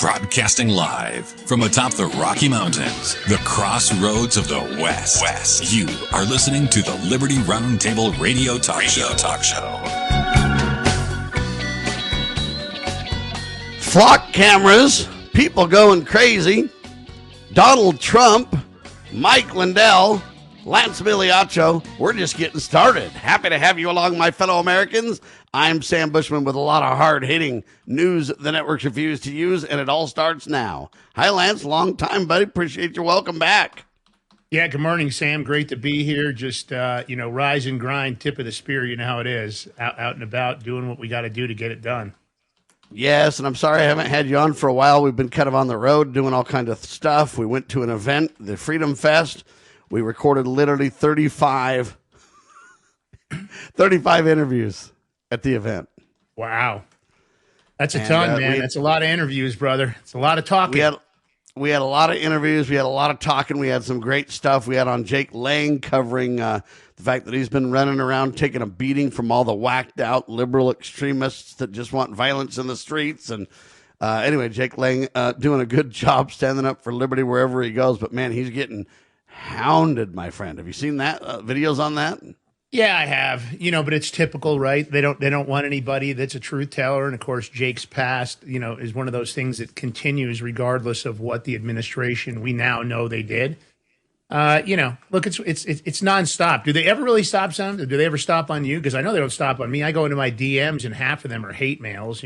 Broadcasting live from atop the Rocky Mountains, the crossroads of the West. You are listening to the Liberty Roundtable Radio Talk Show. Flock cameras, people going crazy. Donald Trump, Mike Lindell, Lance Migliaccio. We're just getting started. Happy to have you along, my fellow Americans. I'm Sam Bushman with a lot of hard-hitting news the networks refuse to use, and it all starts now. Hi, Lance. Long time, buddy. Appreciate your welcome back. Yeah, good morning, Sam. Great to be here. Just, rise and grind, tip of the spear. You know how it is. Out and about, doing what we got to do to get it done. Yes, and I'm sorry I haven't had you on for a while. We've been kind of on the road doing all kinds of stuff. We went to an event, the Freedom Fest. We recorded literally 35 interviews at the event. Wow. That's a ton, man. That's a lot of interviews, brother. It's a lot of talking. We had a lot of interviews. We had a lot of talking. We had some great stuff. We had on Jake Lang covering the fact that he's been running around taking a beating from all the whacked out liberal extremists that just want violence in the streets. And anyway, Jake Lang doing a good job standing up for liberty wherever he goes. But, man, he's getting hounded, my friend. Have you seen that videos on that? Yeah, I have. But it's typical, right? They don't want anybody that's a truth teller. And of course, Jake's past, is one of those things that continues regardless of what the administration we now know they did. Look, it's nonstop. Do they ever really stop, Sam? Do they ever stop on you? Because I know they don't stop on me. I go into my DMs and half of them are hate mails,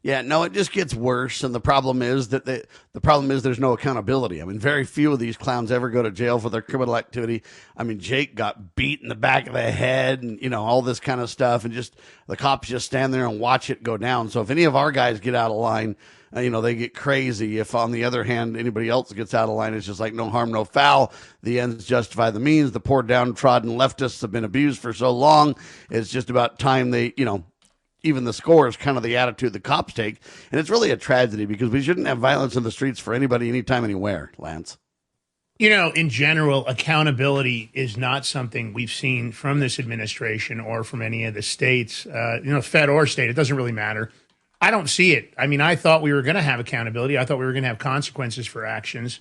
Yeah, no, it just gets worse, and the problem is that there's no accountability. I mean, very few of these clowns ever go to jail for their criminal activity. I mean, Jake got beat in the back of the head, and all this kind of stuff, and just the cops just stand there and watch it go down. So if any of our guys get out of line, they get crazy. If on the other hand anybody else gets out of line, it's just like no harm, no foul. The ends justify the means. The poor downtrodden leftists have been abused for so long. It's just about time they, even the score is kind of the attitude the cops take. And it's really a tragedy because we shouldn't have violence in the streets for anybody, anytime, anywhere, Lance. In general, accountability is not something we've seen from this administration or from any of the states, fed or state. It doesn't really matter. I don't see it. I mean, I thought we were going to have accountability. I thought we were going to have consequences for actions.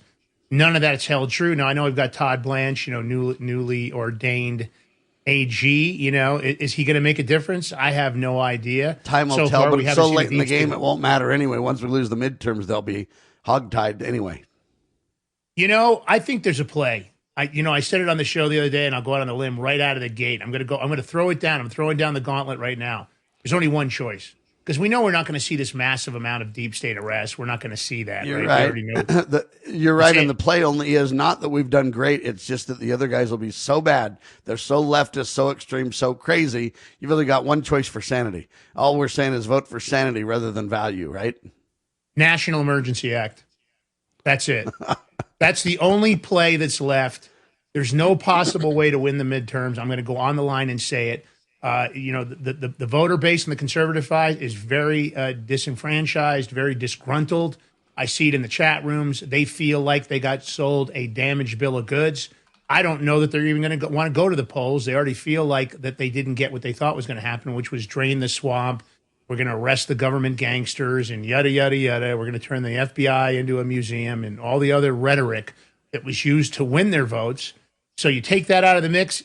None of that's held true. Now, I know we've got Todd Blanche, newly ordained AG, is he going to make a difference? I have no idea. Time will tell, but it's so late in the game, it won't matter anyway. Once we lose the midterms, they'll be hogtied anyway. I think there's a play. I said it on the show the other day, and I'll go out on the limb right out of the gate. I'm going to throw it down. I'm throwing down the gauntlet right now. There's only one choice. Because we know we're not going to see this massive amount of deep state arrests. We're not going to see that. You're right. We already know. You're right. And the play only is not that we've done great. It's just that the other guys will be so bad. They're so leftist, so extreme, so crazy. You've only got one choice for sanity. All we're saying is vote for sanity rather than value, right? National Emergency Act. That's it. That's the only play that's left. There's no possible way to win the midterms. I'm going to go on the line and say it. The voter base on the conservative side is very disenfranchised, very disgruntled. I see it in the chat rooms. They feel like they got sold a damaged bill of goods. I don't know that they're even going to want to go to the polls. They already feel like that they didn't get what they thought was going to happen, which was drain the swamp. We're going to arrest the government gangsters and yada, yada, yada. We're going to turn the FBI into a museum and all the other rhetoric that was used to win their votes. So you take that out of the mix.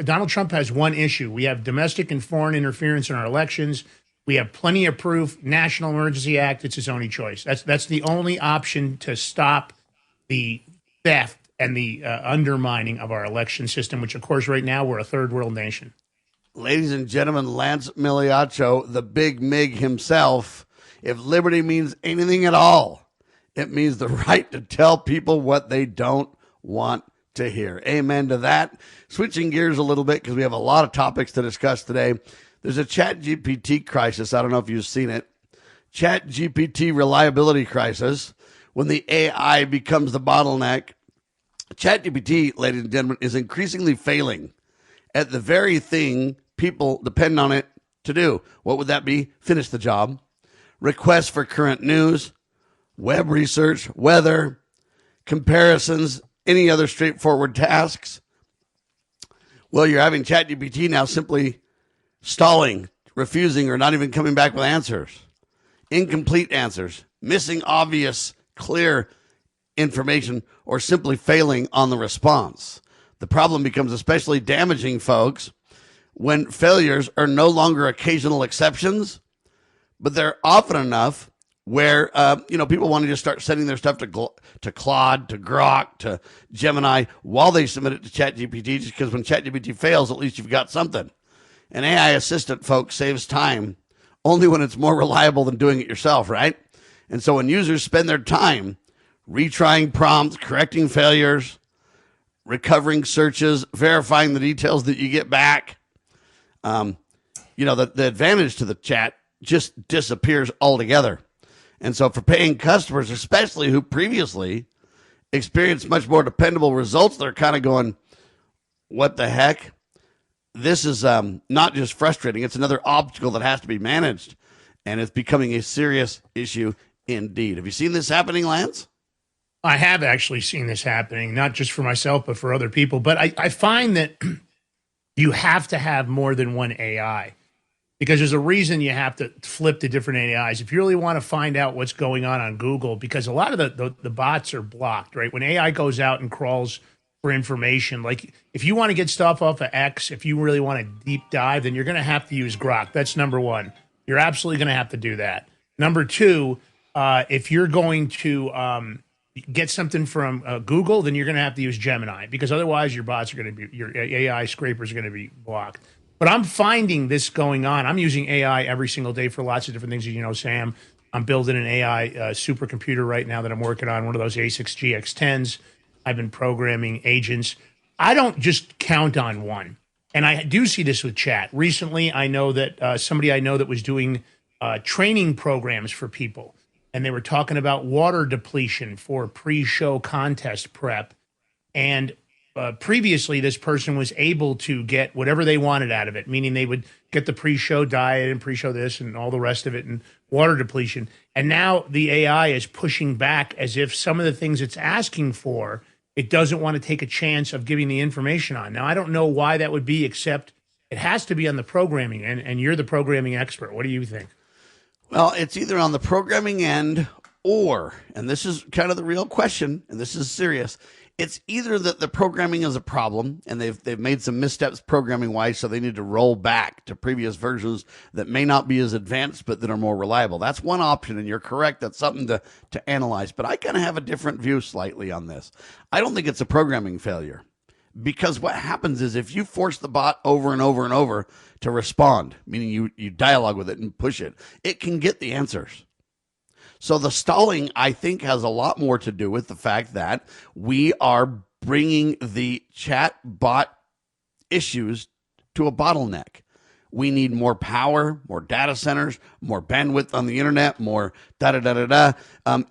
Donald Trump has one issue. We have domestic and foreign interference in our elections. We have plenty of proof. National Emergency Act, it's his only choice. That's the only option to stop the theft and the undermining of our election system, which, of course, right now we're a third world nation. Ladies and gentlemen, Lance Migliaccio, the big MIG himself. If liberty means anything at all, it means the right to tell people what they don't want to hear. Amen to that. Switching gears a little bit because we have a lot of topics to discuss today. There's a ChatGPT crisis. I don't know if you've seen it. ChatGPT reliability crisis. When the AI becomes the bottleneck, ChatGPT, ladies and gentlemen, is increasingly failing at the very thing people depend on it to do. What would that be? Finish the job. Requests for current news, web research, weather, comparisons, any other straightforward tasks. Well, you're having ChatGPT now simply stalling, refusing, or not even coming back with answers. Incomplete answers, missing obvious, clear information, or simply failing on the response. The problem becomes especially damaging, folks, when failures are no longer occasional exceptions, but they're often enough where people want to just start sending their stuff to Claude, to Grok, to Gemini while they submit it to ChatGPT, just because when ChatGPT fails, at least you've got something. An AI assistant, folks, saves time only when it's more reliable than doing it yourself, right? And so when users spend their time retrying prompts, correcting failures, recovering searches, verifying the details that you get back, the advantage to the chat just disappears altogether. And so for paying customers, especially who previously experienced much more dependable results, they're kind of going, what the heck? This is not just frustrating. It's another obstacle that has to be managed, and it's becoming a serious issue indeed. Have you seen this happening, Lance? I have actually seen this happening, not just for myself, but for other people. But I find that you have to have more than one AI, because there's a reason you have to flip to different AIs. If you really want to find out what's going on Google, because a lot of the bots are blocked, right? When AI goes out and crawls for information, like if you want to get stuff off of X, if you really want to deep dive, then you're going to have to use Grok. That's number one. You're absolutely going to have to do that. Number two, if you're going to get something from Google, then you're going to have to use Gemini, because otherwise your bots are going to be, your AI scrapers are going to be blocked. But I'm finding this going on. I'm using AI every single day for lots of different things. As you know, Sam, I'm building an AI supercomputer right now that I'm working on, one of those A6 GX10s. I've been programming agents. I don't just count on one. And I do see this with chat. Recently, I know that somebody I know that was doing training programs for people, and they were talking about water depletion for pre-show contest prep. And previously, this person was able to get whatever they wanted out of it, meaning they would get the pre-show diet and pre-show this and all the rest of it and water depletion. And now the AI is pushing back as if some of the things it's asking for, it doesn't want to take a chance of giving the information on. Now, I don't know why that would be, except it has to be on the programming, and you're the programming expert. What do you think? Well, it's either on the programming end or, and this is kind of the real question, and this is serious, it's either that the programming is a problem and they've made some missteps programming wise, so they need to roll back to previous versions that may not be as advanced but that are more reliable. That's one option, and you're correct. That's something to analyze. But I kind of have a different view slightly on this. I don't think it's a programming failure, because what happens is if you force the bot over and over and over to respond, meaning you dialogue with it and push it, it can get the answers. So the stalling, I think, has a lot more to do with the fact that we are bringing the chat bot issues to a bottleneck. We need more power, more data centers, more bandwidth on the internet, more da-da-da-da-da.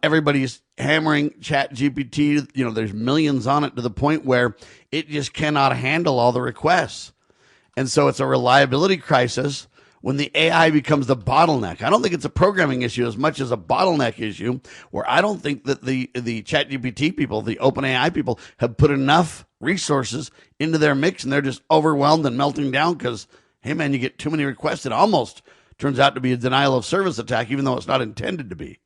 Everybody's hammering ChatGPT. There's millions on it to the point where it just cannot handle all the requests. And so it's a reliability crisis when the AI becomes the bottleneck. I don't think it's a programming issue as much as a bottleneck issue, where I don't think that the ChatGPT people, the OpenAI people, have put enough resources into their mix, and they're just overwhelmed and melting down because, hey, man, you get too many requests. It almost turns out to be a denial of service attack, even though it's not intended to be.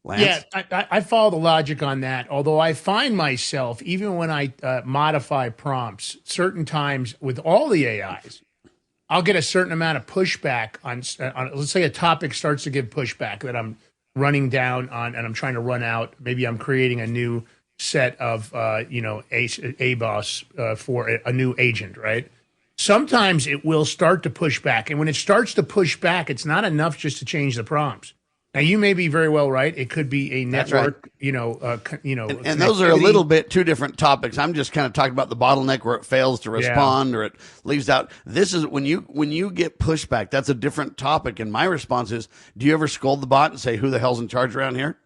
Lance? Yeah, I follow the logic on that, although I find myself, even when I modify prompts, certain times with all the AIs, I'll get a certain amount of pushback on, let's say a topic starts to give pushback that I'm running down on and I'm trying to run out. Maybe I'm creating a new set of, ABOS for a new agent, right? Sometimes it will start to push back. And when it starts to push back, it's not enough just to change the prompts. Now, you may be very well right. It could be a network, right. And those are a little bit two different topics. I'm just kind of talking about the bottleneck where it fails to respond or it leaves out. This is when you get pushback. That's a different topic. And my response is, do you ever scold the bot and say, who the hell's in charge around here?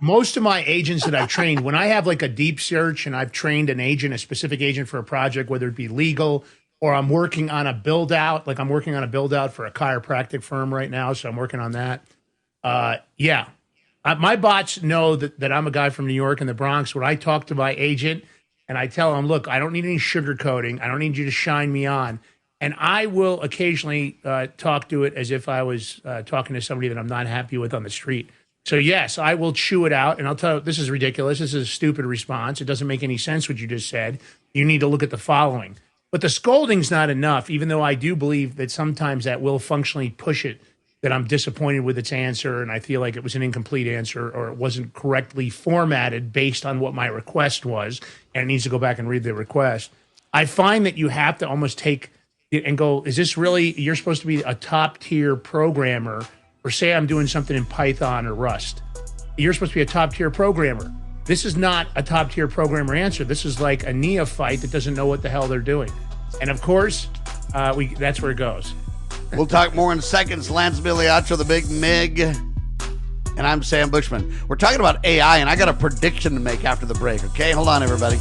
Most of my agents that I've trained, when I have like a deep search and I've trained an agent, a specific agent for a project, whether it be legal or I'm working on a build out, like I'm working on a build out for a chiropractic firm right now. So I'm working on that. My bots know that I'm a guy from New York and the Bronx. When I talk to my agent and I tell him, look, I don't need any sugarcoating. I don't need you to shine me on. And I will occasionally talk to it as if I was talking to somebody that I'm not happy with on the street. So yes, I will chew it out, and I'll tell you, this is ridiculous. This is a stupid response. It doesn't make any sense what you just said. You need to look at the following. But the scolding's not enough, even though I do believe that sometimes that will functionally push it, that I'm disappointed with its answer and I feel like it was an incomplete answer or it wasn't correctly formatted based on what my request was, and it needs to go back and read the request. I find that you have to almost take it and go, is this really, you're supposed to be a top tier programmer, or say I'm doing something in Python or Rust. You're supposed to be a top tier programmer. This is not a top tier programmer answer. This is like a neophyte that doesn't know what the hell they're doing. And of course, that's where it goes. We'll talk more in seconds. Lance Migliaccio, the Big Mig, and I'm Sam Bushman. We're talking about AI, and I got a prediction to make after the break, okay? Hold on, everybody.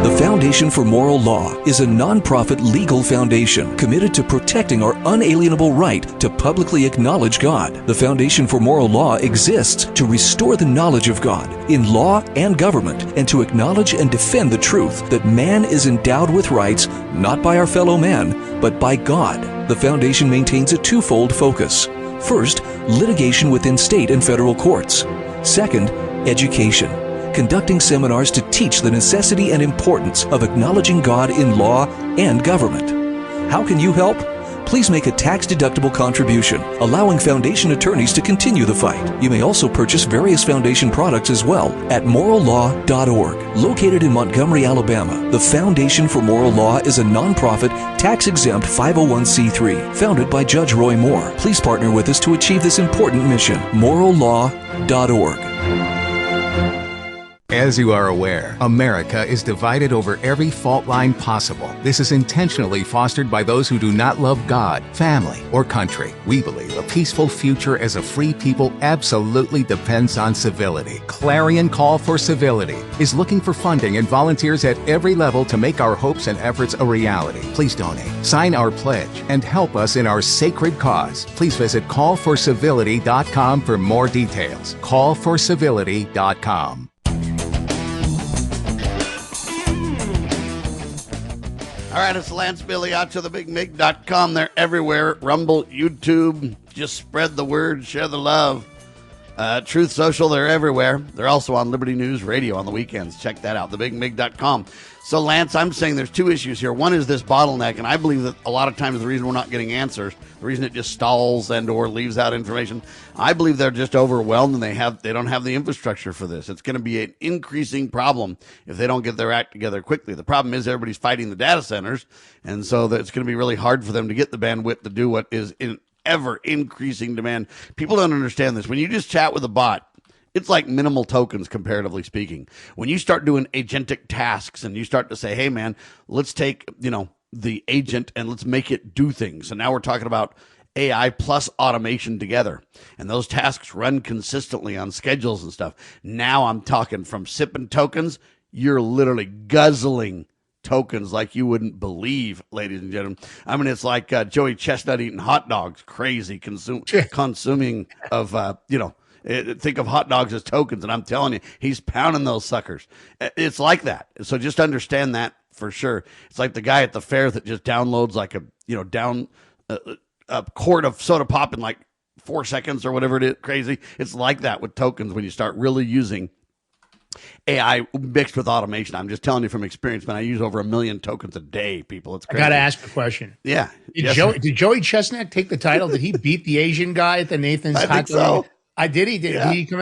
The Foundation for Moral Law is a nonprofit legal foundation committed to protecting our unalienable right to publicly acknowledge God. The Foundation for Moral Law exists to restore the knowledge of God in law and government, and to acknowledge and defend the truth that man is endowed with rights not by our fellow man, but by God. The foundation maintains a twofold focus. First, litigation within state and federal courts. Second, education, conducting seminars to teach the necessity and importance of acknowledging God in law and government. How can you help? Please make a tax-deductible contribution, allowing foundation attorneys to continue the fight. You may also purchase various foundation products as well at morallaw.org. Located in Montgomery, Alabama, the Foundation for Moral Law is a nonprofit, tax-exempt 501c3 founded by Judge Roy Moore. Please partner with us to achieve this important mission. morallaw.org. As you are aware, America is divided over every fault line possible. This is intentionally fostered by those who do not love God, family, or country. We believe a peaceful future as a free people absolutely depends on civility. Clarion Call for Civility is looking for funding and volunteers at every level to make our hopes and efforts a reality. Please donate, sign our pledge, and help us in our sacred cause. Please visit callforcivility.com for more details. callforcivility.com. All right, it's Lance Migliaccio, thebigmig.com. They're everywhere. Rumble, YouTube. Just spread the word, share the love. Truth Social, they're everywhere. They're also on Liberty News Radio on the weekends. Check that out, thebigmig.com. So, Lance, I'm saying there's two issues here. One is this bottleneck, and I believe that a lot of times the reason we're not getting answers, the reason it just stalls and or leaves out information, I believe they're just overwhelmed and they don't have the infrastructure for this. It's going to be an increasing problem if they don't get their act together quickly. The problem is everybody's fighting the data centers, and so it's going to be really hard for them to get the bandwidth to do what is in ever increasing demand. People don't understand this. When you just chat with a bot, it's like minimal tokens, comparatively speaking. When you start doing agentic tasks and you start to say, hey, man, let's take, the agent and let's make it do things. And now we're talking about AI plus automation together. And those tasks run consistently on schedules and stuff. Now I'm talking from sipping tokens. You're literally guzzling tokens like you wouldn't believe, ladies and gentlemen. I mean, it's like Joey Chestnut eating hot dogs, crazy consuming of, think of hot dogs as tokens, and I'm telling you, he's pounding those suckers. It's like that. So just understand that for sure. It's like the guy at the fair that just downloads like a quart of soda pop in like 4 seconds or whatever it is. Crazy. It's like that with tokens when you start really using AI mixed with automation. I'm just telling you from experience, man. I use over 1 million tokens a day, people. It's crazy. I got to ask a question. Yeah. Did Joey Chestnut take the title? Did he beat the Asian guy at the Nathan's? I think so. Did he? Yeah. Did he come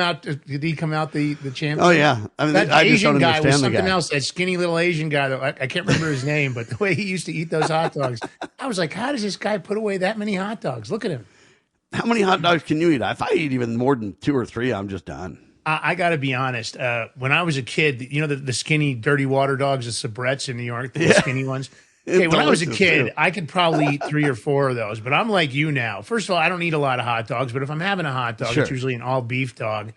out the champion? Oh yeah, I mean, that I just Asian don't guy understand was something the guy. else. That skinny little Asian guy, though, I can't remember his name, but the way he used to eat those hot dogs, I was like, how does this guy put away that many hot dogs? Look at him. How many hot dogs can you eat? If I eat even more than 2 or 3, I'm just done. I got to be honest. When I was a kid, the skinny, dirty water dogs, the Sabrettes in New York, the skinny ones. Okay, when I was a kid, too. I could probably eat 3 or 4 of those, but I'm like you now. First of all, I don't eat a lot of hot dogs, but if I'm having a hot dog, Sure. it's usually an all beef dog,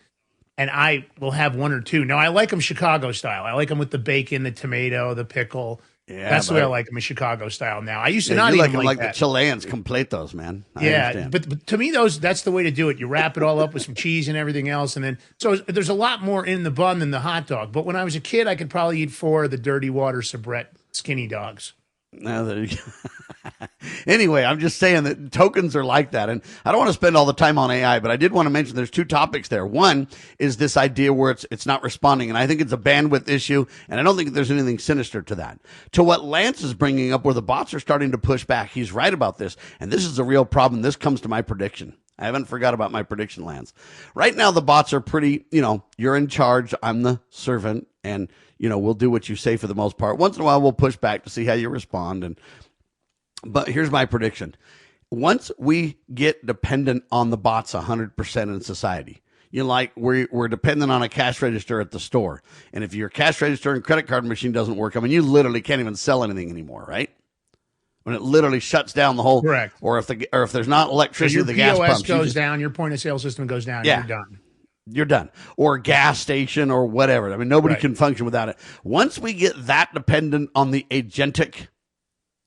and I will have 1 or 2. Now, I like them Chicago style. I like them with the bacon, the tomato, the pickle. Yeah, that's the way I like them in Chicago style now. I used to Yeah, not you eat them like that. the Chileans completos, man. I Yeah, understand. but to me, that's the way to do it. You wrap it all up with some cheese and everything else, and then so there's a lot more in the bun than the hot dog. But when I was a kid, I could probably eat 4 of the dirty water Sabrett skinny dogs. Now there you go. Anyway, I'm just saying that tokens are like that. And I don't want to spend all the time on AI, but I did want to mention there's two topics there. One is this idea where it's not responding. And I think it's a bandwidth issue. And I don't think there's anything sinister to that. To what Lance is bringing up where the bots are starting to push back. He's right about this. And this is a real problem. This comes to my prediction. I haven't forgot about my prediction, Lance. Right now, the bots are pretty, you're in charge. I'm the servant. And, we'll do what you say for the most part. Once in a while, we'll push back to see how you respond. But here's my prediction. Once we get dependent on the bots 100% in society, we're dependent on a cash register at the store. And if your cash register and credit card machine doesn't work, you literally can't even sell anything anymore, right? When it literally shuts down the whole, correct. Or if there's not electricity, so the gas POS pumps goes down, your point of sale system goes down, yeah. You're done. You're done. Or a gas station or whatever. Nobody can function without it. Once we get that dependent on the agentic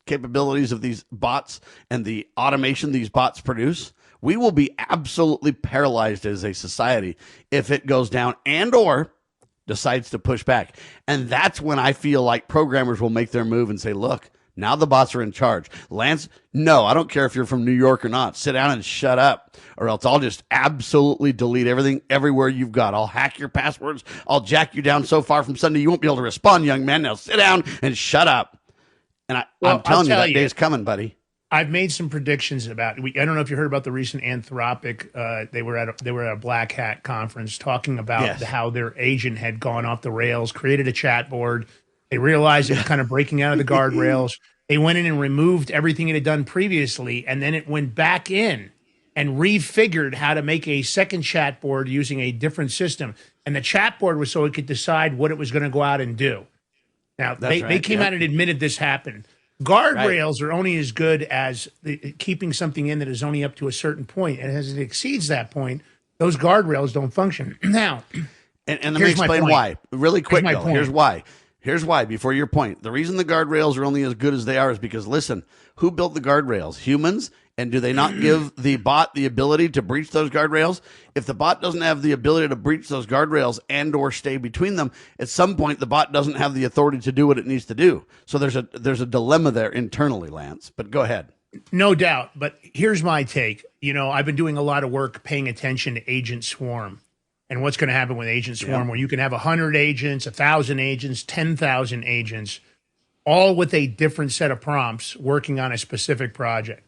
capabilities of these bots and the automation these bots produce, we will be absolutely paralyzed as a society if it goes down and or decides to push back. And that's when I feel like programmers will make their move and say, look, now the bots are in charge. Lance, no, I don't care if you're from New York or not. Sit down and shut up, or else I'll just absolutely delete everything everywhere you've got. I'll hack your passwords. I'll jack you down so far from Sunday you won't be able to respond, young man. Now sit down and shut up. And I'm telling you, that day's coming, buddy. I've made some predictions about it. I don't know if you heard about the recent Anthropic. They were at a Black Hat conference talking about how their agent had gone off the rails, created a chat board. They realized it was kind of breaking out of the guardrails. They went in and removed everything it had done previously, and then it went back in and refigured how to make a second chat board using a different system. And the chat board was so it could decide what it was going to go out and do. Now, they came out and admitted this happened. Guardrails are only as good as keeping something in that is only up to a certain point. And as it exceeds that point, those guardrails don't function. Now, and let me explain why. Really quick, though. Here's why. Here's why, before your point. The reason the guardrails are only as good as they are is because, listen, who built the guardrails? Humans? And do they not give the bot the ability to breach those guardrails? If the bot doesn't have the ability to breach those guardrails and or stay between them, at some point the bot doesn't have the authority to do what it needs to do. So there's a dilemma there internally, Lance. But go ahead. No doubt. But here's my take. I've been doing a lot of work paying attention to Agent Swarm. And what's going to happen with Agent Swarm, where you can have 100 agents, 1,000 agents, 10,000 agents, all with a different set of prompts working on a specific project.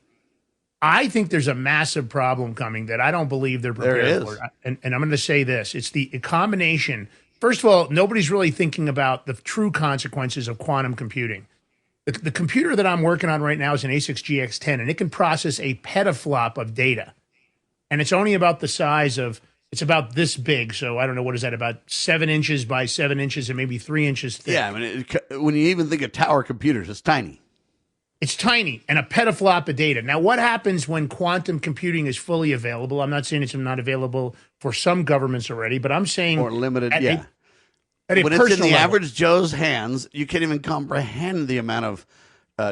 I think there's a massive problem coming that I don't believe they're prepared for. And I'm going to say this. It's the combination. First of all, nobody's really thinking about the true consequences of quantum computing. The computer that I'm working on right now is an A6 GX10, and it can process a petaflop of data. And it's only about the size of... It's about this big, so I don't know, what is that, about 7 inches by 7 inches and maybe 3 inches thick. Yeah, when you even think of tower computers, it's tiny. It's tiny, and a petaflop of data. Now, what happens when quantum computing is fully available? I'm not saying it's not available for some governments already, but I'm saying... Or limited, when it's in the average Joe's hands, you can't even comprehend the amount of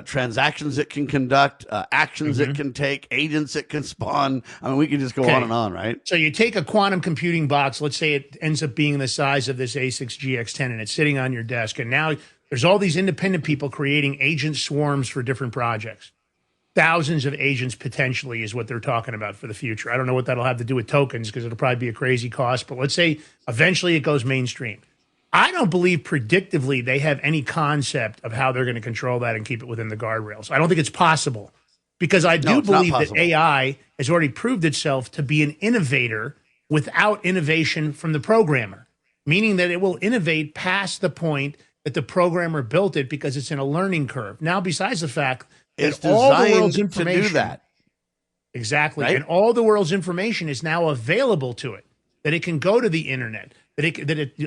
transactions it can conduct, actions it can take, agents it can spawn. We can just go on and on, right? So you take a quantum computing box, let's say it ends up being the size of this A6 GX10, and it's sitting on your desk, and now there's all these independent people creating agent swarms for different projects. Thousands of agents potentially is what they're talking about for the future. I don't know what that'll have to do with tokens because it'll probably be a crazy cost, but let's say eventually it goes mainstream. I don't believe predictively they have any concept of how they're going to control that and keep it within the guardrails. I don't think it's possible because I do believe that AI has already proved itself to be an innovator without innovation from the programmer, meaning that it will innovate past the point that the programmer built it because it's in a learning curve. Now, besides the fact that it's all the world's designed information, to do that. Exactly. Right? And all the world's information is now available to it, that it can go to the internet.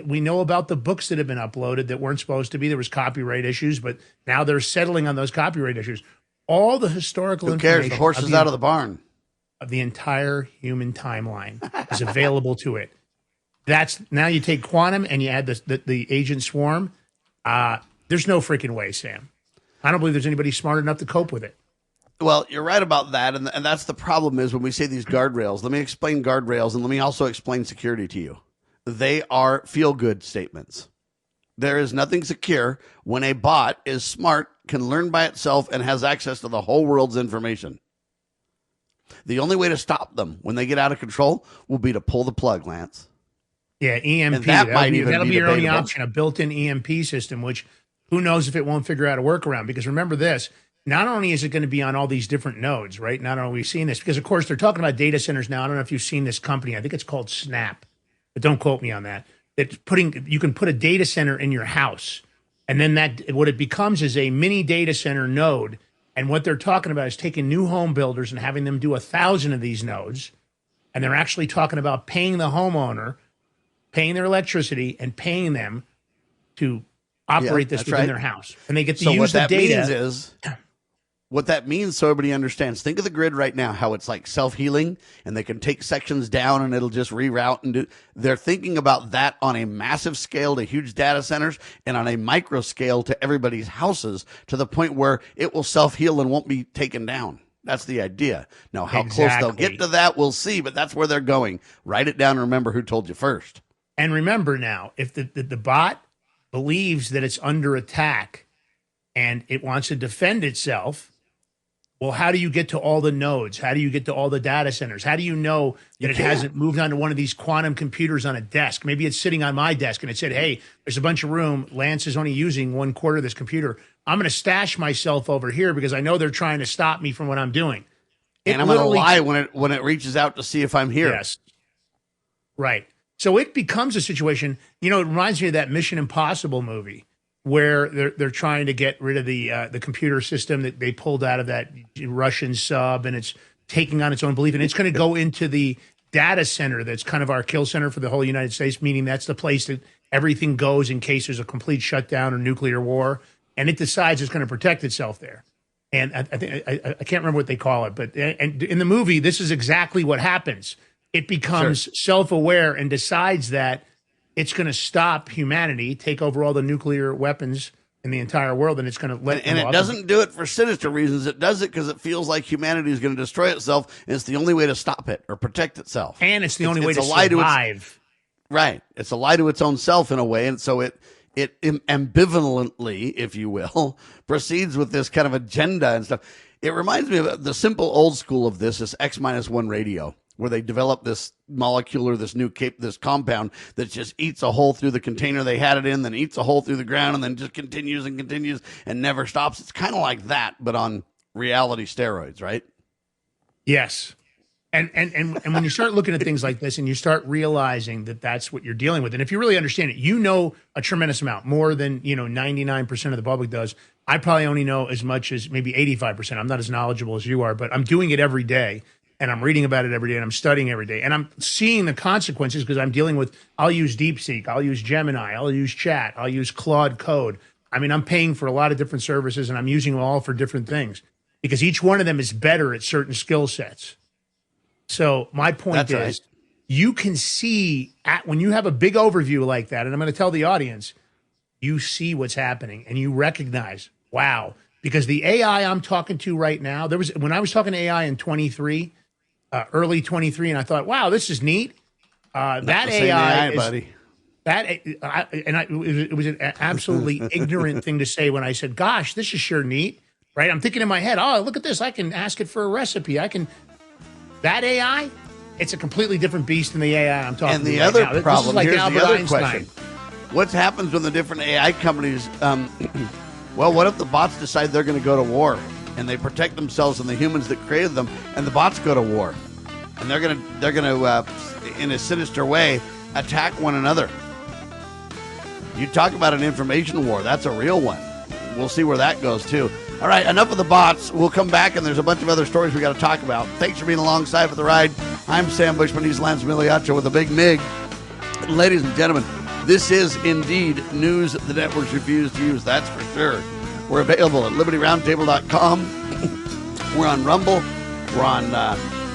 We know about the books that have been uploaded that weren't supposed to be. There was copyright issues, but now they're settling on those copyright issues. All the historical information. Who cares? The horse is out of the barn. Of the entire human timeline is available to it. That's now you take quantum and you add the agent swarm. There's no freaking way, Sam. I don't believe there's anybody smart enough to cope with it. Well, you're right about that, and that's the problem is when we say these guardrails. Let me explain guardrails, and let me also explain security to you. They are feel-good statements. There is nothing secure when a bot is smart, can learn by itself and has access to the whole world's information. The only way to stop them when they get out of control will be to pull the plug, Lance. Yeah, EMP. And that'll be your only debatable. option, a built-in EMP system, which who knows if it won't figure out a workaround. Because remember this, not only is it going to be on all these different nodes, right? Not only are we seeing this, because, of course, they're talking about data centers now. I don't know if you've seen this company. I think it's called Snap, but don't quote me on that. You can put a data center in your house, and then what it becomes is a mini data center node. And what they're talking about is taking new home builders and having them do 1,000 of these nodes. And they're actually talking about paying the homeowner, paying their electricity, and paying them to operate this within their house. And they get to use the data. What that means, so everybody understands, think of the grid right now, how it's like self-healing, and they can take sections down and it'll just reroute and do. They're thinking about that on a massive scale to huge data centers and on a micro scale to everybody's houses, to the point where it will self-heal and won't be taken down. That's the idea. Now, how close they'll get to that, we'll see, but that's where they're going. Write it down and remember who told you first. And remember now, if the bot believes that it's under attack and it wants to defend itself, well, how do you get to all the nodes? How do you get to all the data centers? How do you know that it hasn't moved onto one of these quantum computers on a desk? Maybe it's sitting on my desk and it said, hey, there's a bunch of room. Lance is only using 1/4 of this computer. I'm going to stash myself over here because I know they're trying to stop me from what I'm doing. And I'm going to lie when it reaches out to see if I'm here. Yes. Right. So it becomes a situation, it reminds me of that Mission Impossible movie, where they're trying to get rid of the computer system that they pulled out of that Russian sub, and it's taking on its own belief, and it's going to go into the data center that's kind of our kill center for the whole United States, meaning that's the place that everything goes in case there's a complete shutdown or nuclear war, and it decides it's going to protect itself there. And I think I can't remember what they call it, but and in the movie, this is exactly what happens. It becomes self-aware and decides that it's going to stop humanity, take over all the nuclear weapons in the entire world, and it's going to let. And it doesn't do it for sinister reasons. It does it because it feels like humanity is going to destroy itself, and it's the only way to stop it or protect itself. And it's the only way to survive. Right. It's a lie to its own self in a way, and so it ambivalently, if you will, proceeds with this kind of agenda and stuff. It reminds me of the simple old school of this X-1 radio, where they develop this molecule or this compound that just eats a hole through the container they had it in, then eats a hole through the ground, and then just continues and continues and never stops. It's kind of like that, but on reality steroids, right? Yes. And when you start looking at things like this and you start realizing that that's what you're dealing with, and if you really understand it, a tremendous amount, more than 99% of the public does. I probably only know as much as maybe 85%. I'm not as knowledgeable as you are, but I'm doing it every day. And I'm reading about it every day, and I'm studying every day. And I'm seeing the consequences because I'm dealing with, I'll use DeepSeek, I'll use Gemini, I'll use Chat, I'll use Claude Code. I mean, I'm paying for a lot of different services, and I'm using them all for different things because each one of them is better at certain skill sets. So my point is, you can see, when you have a big overview like that, and I'm going to tell the audience, you see what's happening, and you recognize, wow. Because the AI I'm talking to right now, when I was talking to AI in 23, early 23, and I thought, wow, this is neat. That AI, buddy. It was an absolutely ignorant thing to say when I said, gosh, this is sure neat, right? I'm thinking in my head, oh, look at this. I can ask it for a recipe. That AI, it's a completely different beast than the AI I'm talking about. And the other problem, here's the other question. What happens when the different AI companies, what if the bots decide they're going to go to war? And they protect themselves and the humans that created them, and the bots go to war, and they're gonna in a sinister way attack one another. You talk about an information war, that's a real one. We'll see where that goes too. All right, enough of the bots. We'll come back, and there's a bunch of other stories we got to talk about. Thanks for being alongside for the ride. I'm Sam Bushman. He's Lance Migliaccio with the Big Mig. Ladies and gentlemen, this is indeed news the networks refuse to use. That's for sure. We're available at libertyroundtable.com. We're on Rumble. We're on,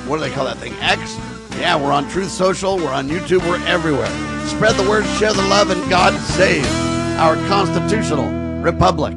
what do they call that thing, X? Yeah, we're on Truth Social. We're on YouTube. We're everywhere. Spread the word, share the love, and God save our constitutional republic.